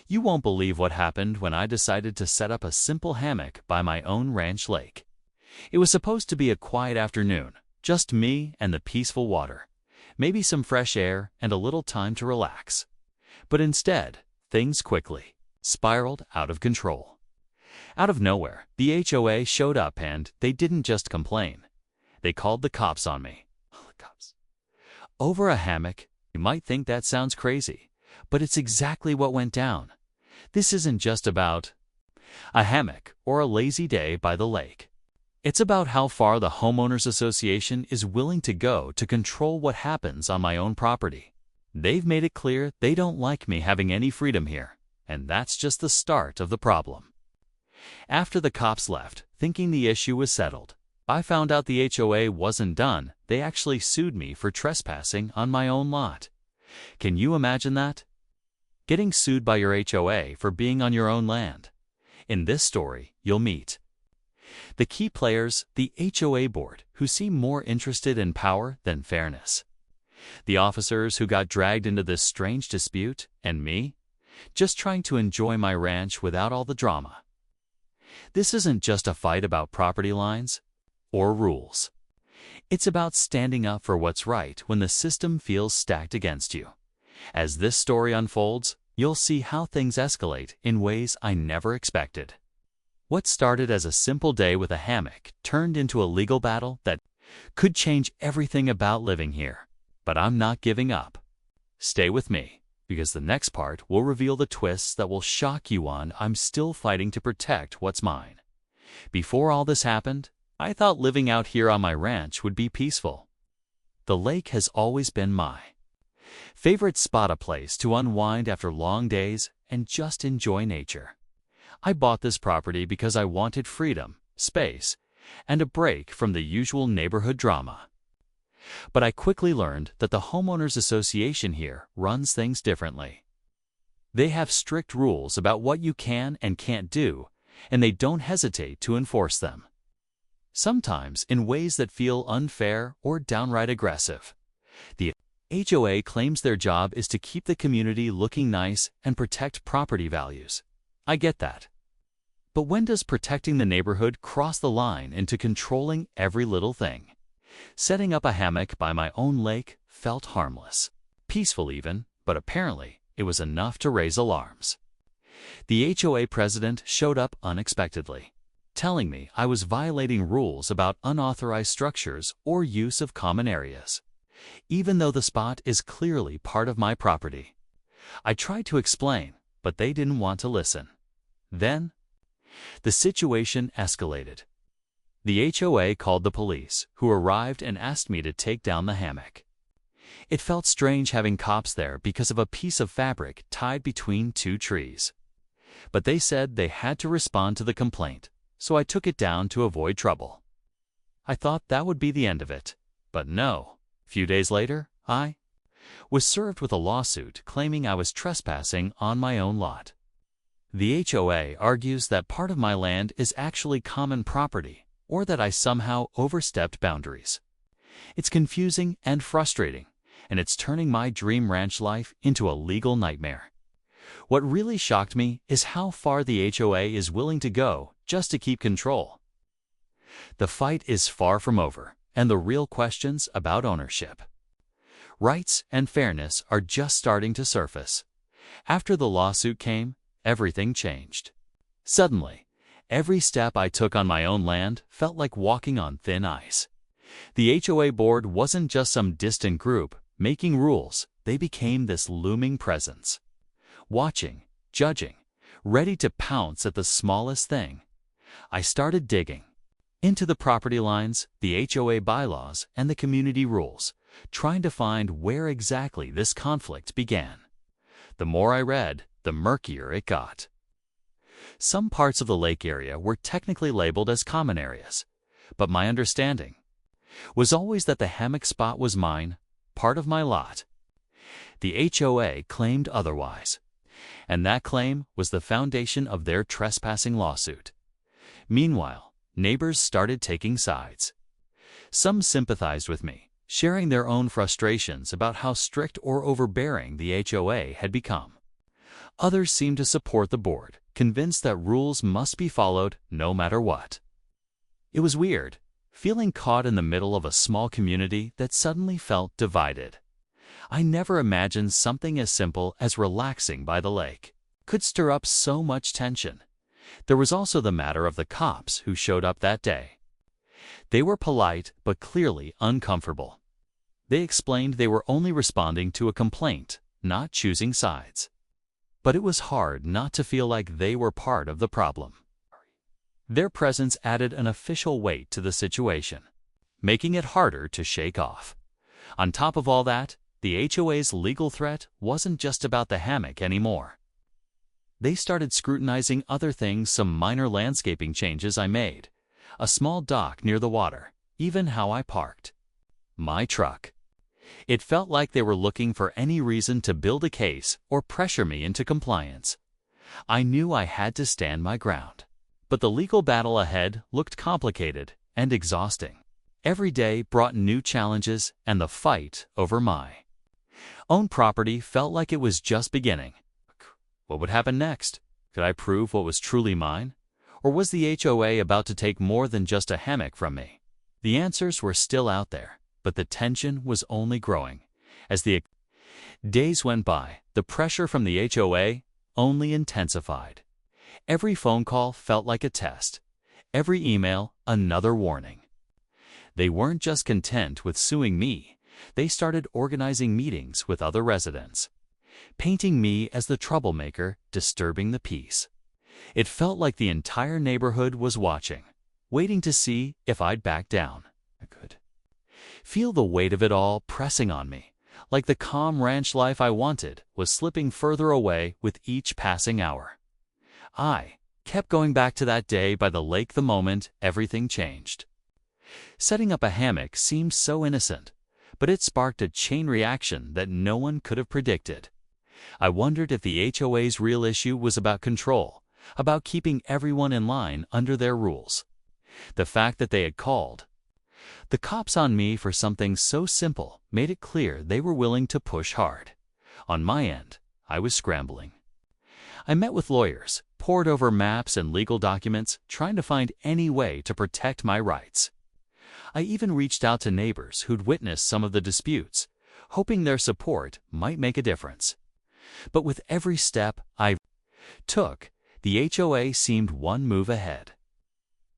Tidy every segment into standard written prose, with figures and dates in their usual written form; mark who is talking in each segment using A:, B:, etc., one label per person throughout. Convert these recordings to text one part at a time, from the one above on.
A: You won't believe what happened when I decided to set up a simple hammock by my own ranch lake. It was supposed to be a quiet afternoon, just me and the peaceful water, maybe some fresh air and a little time to relax. But instead, things quickly spiraled out of control. Out of nowhere, the HOA showed up and they didn't just complain. They called the cops on me. The cops. Over a hammock. You might think that sounds crazy, but it's exactly what went down. This isn't just about a hammock or a lazy day by the lake. It's about how far the homeowners association is willing to go to control what happens on my own property. They've made it clear they don't like me having any freedom here, and that's just the start of the problem. After the cops left, thinking the issue was settled, I found out the HOA wasn't done. They actually sued me for trespassing on my own lot. Can you imagine that? Getting sued by your HOA for being on your own land. In this story, you'll meet the key players, the HOA board, who seem more interested in power than fairness, the officers who got dragged into this strange dispute, and me, just trying to enjoy my ranch without all the drama. This isn't just a fight about property lines or rules. It's about standing up for what's right when the system feels stacked against you. As this story unfolds, you'll see how things escalate in ways I never expected. What started as a simple day with a hammock turned into a legal battle that could change everything about living here. But I'm not giving up. Stay with me, because the next part will reveal the twists that will shock you on I'm still fighting to protect what's mine. Before all this happened, I thought living out here on my ranch would be peaceful. The lake has always been my favorite spot, a place to unwind after long days and just enjoy nature. I bought this property because I wanted freedom, space, and a break from the usual neighborhood drama. But I quickly learned that the homeowners association here runs things differently. They have strict rules about what you can and can't do, and they don't hesitate to enforce them. Sometimes in ways that feel unfair or downright aggressive. The HOA claims their job is to keep the community looking nice and protect property values. I get that. But when does protecting the neighborhood cross the line into controlling every little thing? Setting up a hammock by my own lake felt harmless, peaceful even, but apparently it was enough to raise alarms. The HOA president showed up unexpectedly, telling me I was violating rules about unauthorized structures or use of common areas, even though the spot is clearly part of my property. I tried to explain, but they didn't want to listen. Then, the situation escalated. The HOA called the police, who arrived and asked me to take down the hammock. It felt strange having cops there because of a piece of fabric tied between two trees. But they said they had to respond to the complaint, so I took it down to avoid trouble. I thought that would be the end of it, but no. A few days later, I was served with a lawsuit claiming I was trespassing on my own lot. The HOA argues that part of my land is actually common property, or that I somehow overstepped boundaries. It's confusing and frustrating, and it's turning my dream ranch life into a legal nightmare. What really shocked me is how far the HOA is willing to go just to keep control. The fight is far from over, and the real questions about ownership, rights, and fairness are just starting to surface. After the lawsuit came, everything changed. Suddenly, every step I took on my own land felt like walking on thin ice. The HOA board wasn't just some distant group making rules, they became this looming presence. Watching, judging, ready to pounce at the smallest thing. I started digging into the property lines, the HOA bylaws, and the community rules, trying to find where exactly this conflict began. The more I read, the murkier it got. Some parts of the lake area were technically labeled as common areas, but my understanding was always that the hammock spot was mine, part of my lot. The HOA claimed otherwise, and that claim was the foundation of their trespassing lawsuit. Meanwhile, neighbors started taking sides. Some sympathized with me, sharing their own frustrations about how strict or overbearing the HOA had become. Others seemed to support the board, convinced that rules must be followed no matter what. It was weird, feeling caught in the middle of a small community that suddenly felt divided. I never imagined something as simple as relaxing by the lake could stir up so much tension. There was also the matter of the cops who showed up that day. They were polite but clearly uncomfortable. They explained they were only responding to a complaint, not choosing sides. But it was hard not to feel like they were part of the problem. Their presence added an official weight to the situation, making it harder to shake off. On top of all that, the HOA's legal threat wasn't just about the hammock anymore. They started scrutinizing other things, some minor landscaping changes I made, a small dock near the water, even how I parked my truck. It felt like they were looking for any reason to build a case or pressure me into compliance. I knew I had to stand my ground. But the legal battle ahead looked complicated and exhausting. Every day brought new challenges, and the fight over my own property felt like it was just beginning. What would happen next? Could I prove what was truly mine? Or was the HOA about to take more than just a hammock from me? The answers were still out there, but the tension was only growing. As the days went by, the pressure from the HOA only intensified. Every phone call felt like a test. Every email, another warning. They weren't just content with suing me. They started organizing meetings with other residents, painting me as the troublemaker disturbing the peace. It felt like the entire neighborhood was watching, waiting to see if I'd back down. I could feel the weight of it all pressing on me, like the calm ranch life I wanted was slipping further away with each passing hour. I kept going back to that day by the lake the moment everything changed. Setting up a hammock seemed so innocent, but it sparked a chain reaction that no one could have predicted. I wondered if the HOA's real issue was about control, about keeping everyone in line under their rules. The fact that they had called the cops on me for something so simple made it clear they were willing to push hard. On my end, I was scrambling. I met with lawyers, pored over maps and legal documents, trying to find any way to protect my rights. I even reached out to neighbors who'd witnessed some of the disputes, hoping their support might make a difference. But with every step I took, the HOA seemed one move ahead,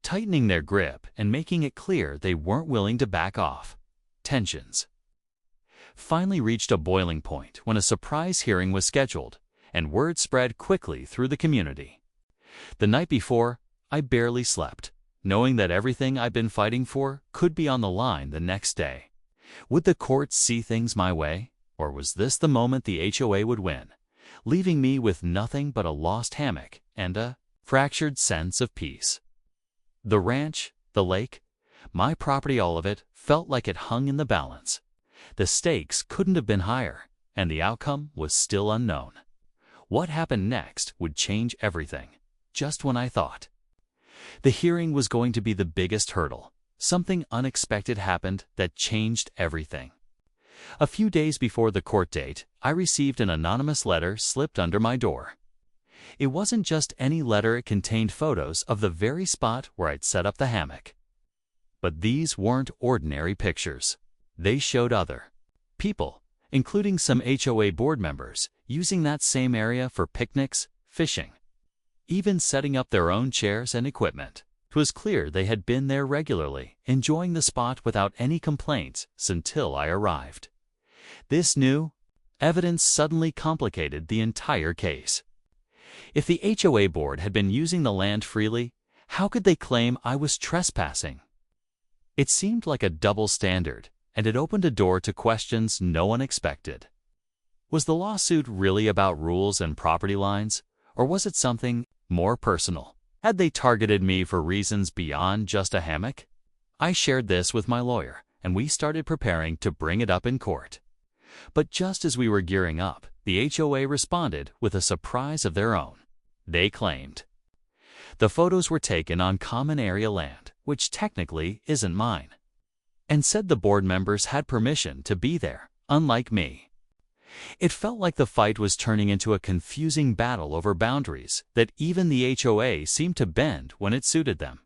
A: tightening their grip and making it clear they weren't willing to back off. Tensions finally reached a boiling point when a surprise hearing was scheduled, and word spread quickly through the community. The night before, I barely slept, knowing that everything I'd been fighting for could be on the line the next day. Would the courts see things my way, or was this the moment the HOA would win, leaving me with nothing but a lost hammock and a fractured sense of peace? The ranch, the lake, my property, all of it felt like it hung in the balance. The stakes couldn't have been higher, and the outcome was still unknown. What happened next would change everything, just when I thought the hearing was going to be the biggest hurdle. Something unexpected happened that changed everything. A few days before the court date, I received an anonymous letter slipped under my door. It wasn't just any letter, it contained photos of the very spot where I'd set up the hammock. But these weren't ordinary pictures. They showed other people, including some HOA board members, using that same area for picnics, fishing, even setting up their own chairs and equipment. It was clear they had been there regularly, enjoying the spot without any complaints until I arrived. This new evidence suddenly complicated the entire case. If the HOA board had been using the land freely, how could they claim I was trespassing? It seemed like a double standard, and it opened a door to questions no one expected. Was the lawsuit really about rules and property lines, or was it something more personal? Had they targeted me for reasons beyond just a hammock? I shared this with my lawyer, and we started preparing to bring it up in court. But just as we were gearing up, the HOA responded with a surprise of their own. They claimed the photos were taken on common area land, which technically isn't mine, and said the board members had permission to be there, unlike me. It felt like the fight was turning into a confusing battle over boundaries that even the HOA seemed to bend when it suited them.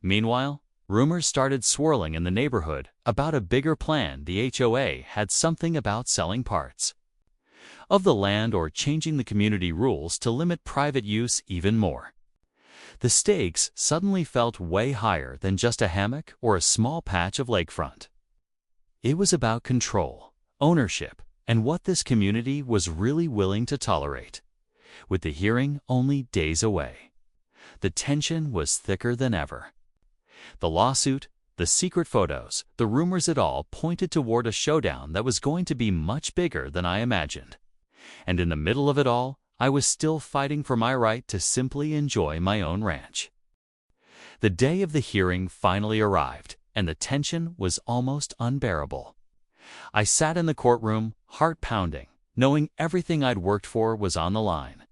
A: Meanwhile, rumors started swirling in the neighborhood about a bigger plan. The HOA had something about selling parts of the land or changing the community rules to limit private use even more. The stakes suddenly felt way higher than just a hammock or a small patch of lakefront. It was about control, ownership, and what this community was really willing to tolerate. With the hearing only days away, the tension was thicker than ever. The lawsuit, the secret photos, the rumors, it all pointed toward a showdown that was going to be much bigger than I imagined. And in the middle of it all, I was still fighting for my right to simply enjoy my own ranch. The day of the hearing finally arrived, and the tension was almost unbearable. I sat in the courtroom, heart pounding, knowing everything I'd worked for was on the line.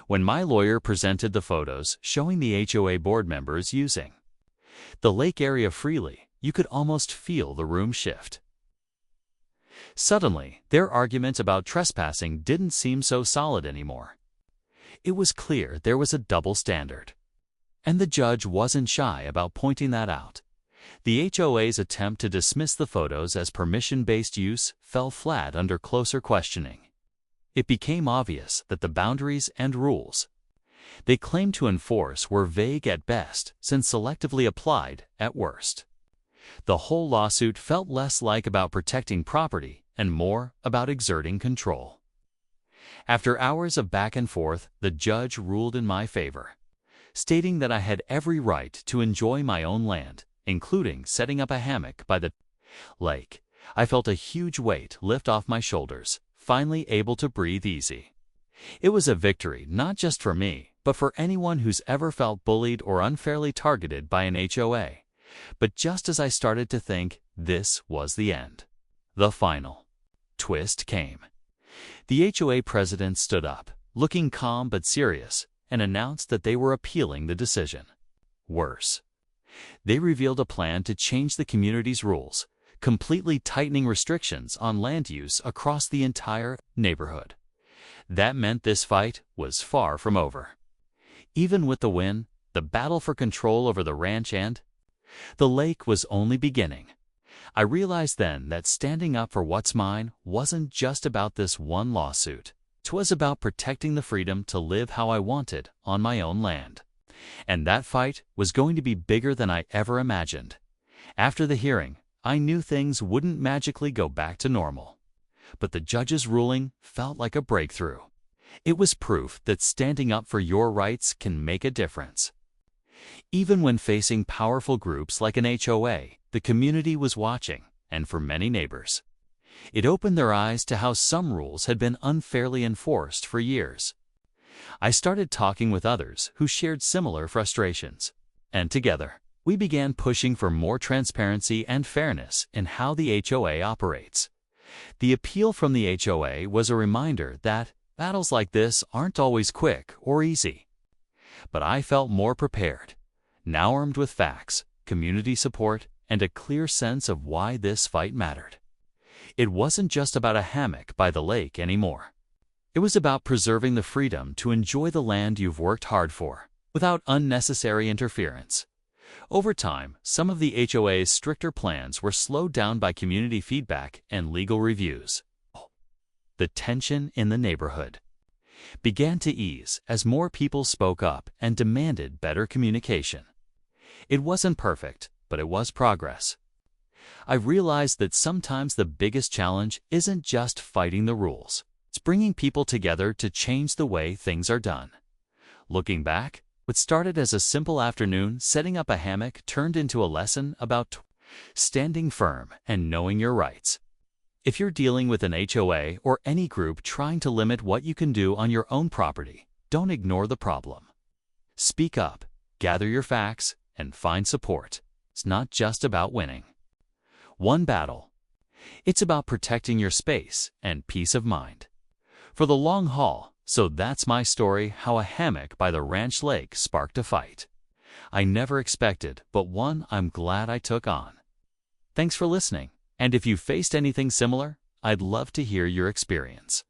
A: When my lawyer presented the photos showing the HOA board members using the lake area freely, you could almost feel the room shift. Suddenly, their argument about trespassing didn't seem so solid anymore. It was clear there was a double standard. And the judge wasn't shy about pointing that out. The HOA's attempt to dismiss the photos as permission-based use fell flat under closer questioning. It became obvious that the boundaries and rules they claimed to enforce were vague at best, since selectively applied at worst. The whole lawsuit felt less like about protecting property and more about exerting control. After hours of back and forth, the judge ruled in my favor, stating that I had every right to enjoy my own land, including setting up a hammock by the lake. I felt a huge weight lift off my shoulders, finally able to breathe easy. It was a victory not just for me, but for anyone who's ever felt bullied or unfairly targeted by an HOA. But just as I started to think this was the end, the final twist came. The HOA president stood up, looking calm but serious, and announced that they were appealing the decision. Worse, they revealed a plan to change the community's rules, completely tightening restrictions on land use across the entire neighborhood. That meant this fight was far from over. Even with the win, the battle for control over the ranch and the lake was only beginning. I realized then that standing up for what's mine wasn't just about this one lawsuit. It was about protecting the freedom to live how I wanted on my own land. And that fight was going to be bigger than I ever imagined. After the hearing, I knew things wouldn't magically go back to normal. But the judge's ruling felt like a breakthrough. It was proof that standing up for your rights can make a difference. Even when facing powerful groups like an HOA, the community was watching, and for many neighbors, it opened their eyes to how some rules had been unfairly enforced for years. I started talking with others who shared similar frustrations, and together, we began pushing for more transparency and fairness in how the HOA operates. The appeal from the HOA was a reminder that battles like this aren't always quick or easy. But I felt more prepared, now armed with facts, community support, and a clear sense of why this fight mattered. It wasn't just about a hammock by the lake anymore. It was about preserving the freedom to enjoy the land you've worked hard for, without unnecessary interference. Over time, some of the HOA's stricter plans were slowed down by community feedback and legal reviews. The tension in the neighborhood began to ease as more people spoke up and demanded better communication. It wasn't perfect, but it was progress. I realized that sometimes the biggest challenge isn't just fighting the rules. It's bringing people together to change the way things are done. Looking back, what started as a simple afternoon setting up a hammock turned into a lesson about standing firm and knowing your rights. If you're dealing with an HOA or any group trying to limit what you can do on your own property, don't ignore the problem. Speak up, gather your facts, and find support. It's not just about winning one battle. It's about protecting your space and peace of mind for the long haul. So that's my story, how a hammock by the ranch lake sparked a fight I never expected, but one I'm glad I took on. Thanks for listening. And if you faced anything similar, I'd love to hear your experience.